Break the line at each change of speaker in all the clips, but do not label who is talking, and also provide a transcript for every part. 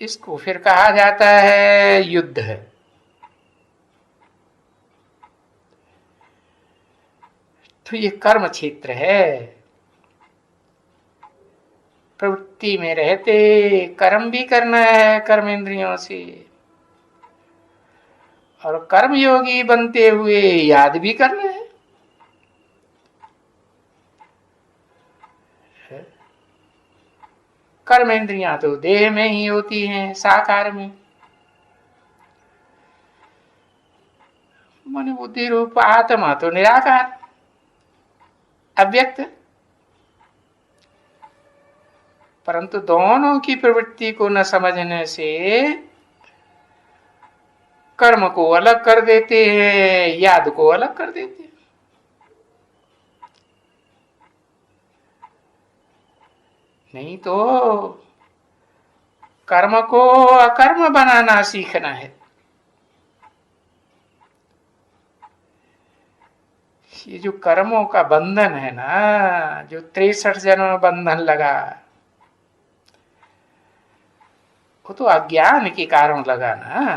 इसको फिर कहा जाता है युद्ध है। तो ये कर्म क्षेत्र है। प्रवृत्ति में रहते कर्म भी करना है कर्म इंद्रियों से, और कर्मयोगी बनते हुए याद भी करना है। कर्म इंद्रियां तो देह में ही होती हैं, साकार में। मन बुद्धि रूप आत्मा तो निराकार, अव्यक्त। परंतु दोनों की प्रवृत्ति को न समझने से कर्म को अलग कर देते हैं, याद को अलग कर देते हैं। नहीं तो कर्म को अकर्म बनाना सीखना है। ये जो कर्मों का बंधन है ना, जो 63 जन्म बंधन लगा, वो तो अज्ञान के कारण लगा ना।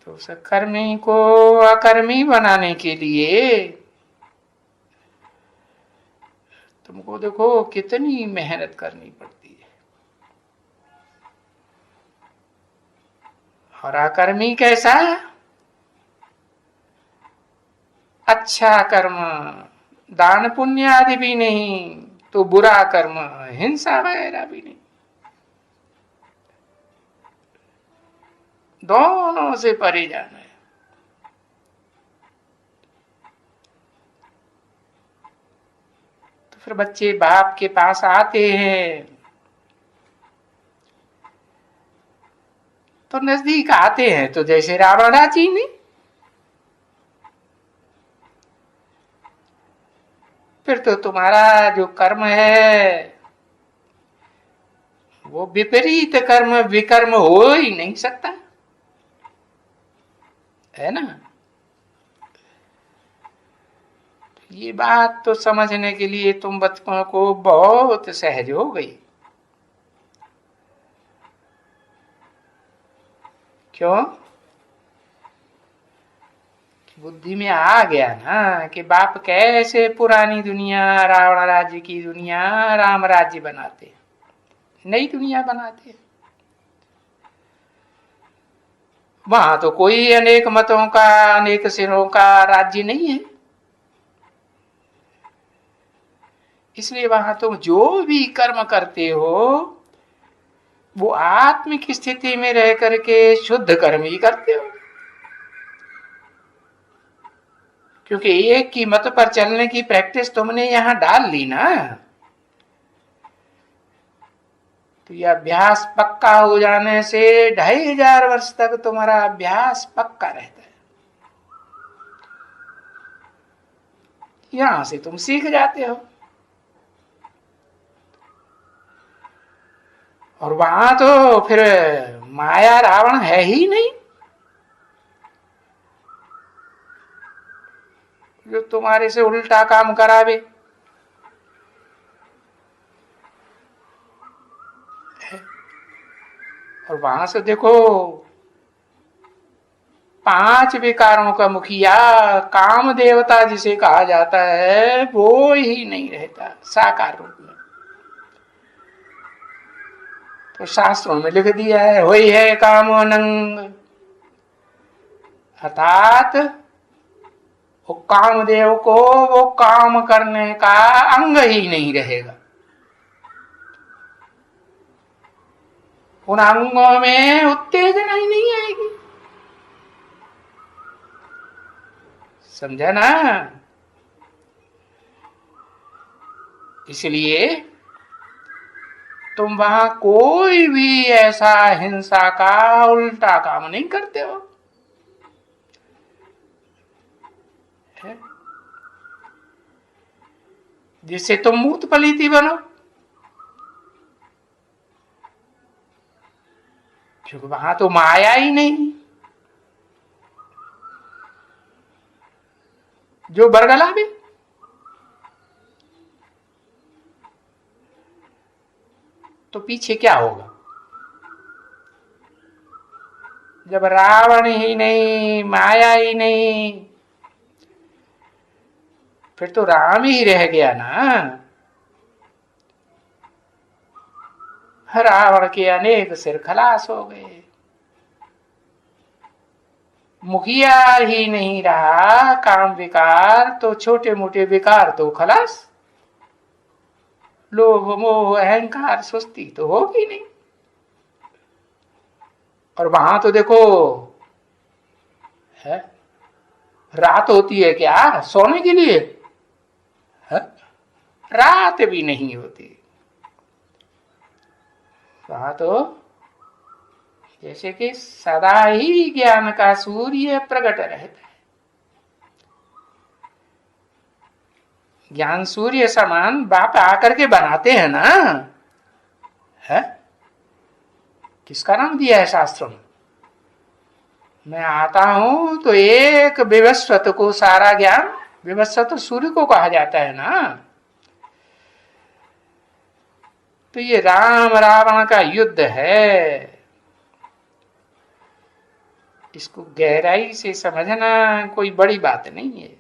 तो सकर्मी को अकर्मी बनाने के लिए तुमको देखो कितनी मेहनत करनी पड़ती है। और अकर्मी कैसा? अच्छा कर्म, दान पुण्य आदि भी नहीं, तो बुरा कर्म, हिंसा वगैरह भी नहीं, दोनों से परे जाना है। तो फिर बच्चे बाप के पास आते हैं तो नजदीक आते हैं तो जैसे रावण राजी नहीं। फिर तो तुम्हारा जो कर्म है वो विपरीत कर्म विकर्म हो ही नहीं सकता, है ना। ये बात तो समझने के लिए तुम बच्चों को बहुत सहज हो गई। क्यों? बुद्धि में आ गया ना कि बाप कैसे पुरानी दुनिया, रावण राज्य की दुनिया राम राज्य बनाते, नई दुनिया बनाते। वहां तो कोई अनेक मतों का, अनेक सिरों का राज्य नहीं है। इसलिए वहां तुम जो भी कर्म करते हो वो आत्मिक स्थिति में रह करके शुद्ध कर्म ही करते हो। क्योंकि एक की मत पर चलने की प्रैक्टिस तुमने यहां डाल ली ना, तो यह अभ्यास पक्का हो जाने से 2500 वर्ष तक तुम्हारा अभ्यास पक्का रहता है। यहां से तुम सीख जाते हो। और वहां तो फिर माया रावण है ही नहीं, जो तुम्हारे से उल्टा काम करावे। और वहां से देखो 5 विकारों का मुखिया काम देवता जिसे कहा जाता है वो ही नहीं रहता साकार रूप में। तो शास्त्रों में लिख दिया है होई है काम अनंग, अर्थात वो कामदेव को वो काम करने का अंग ही नहीं रहेगा। उन अंगों में उत्तेजना ही नहीं आएगी। समझा ना। इसलिए तुम वहां कोई भी ऐसा हिंसा का उल्टा काम नहीं करते हो, जिससे तुम मूत पलीती बनो। क्योंकि वहां तो माया ही नहीं, जो बरगला भी। तो पीछे क्या होगा? जब रावण ही नहीं, माया ही नहीं, फिर तो राम ही रह गया ना। रावण के अनेक सिर खलास हो गए। मुखिया ही नहीं रहा, काम विकार तो छोटे मोटे विकार तो खलास। लोभ मोह अहंकार सुस्ती तो होगी नहीं। और वहां तो देखो है, रात होती है क्या सोने के लिए? है? रात भी नहीं होती वहां तो। जैसे कि सदा ही ज्ञान का सूर्य प्रकट रहता है। ज्ञान सूर्य समान बाप आकर के बनाते हैं ना। है? किसका नाम दिया है शास्त्रों में? मैं आता हूं तो एक विवस्वत को सारा ज्ञान, विवस्वत सूर्य को कहा जाता है ना। तो ये राम रावण का युद्ध है, इसको गहराई से समझना कोई बड़ी बात नहीं है।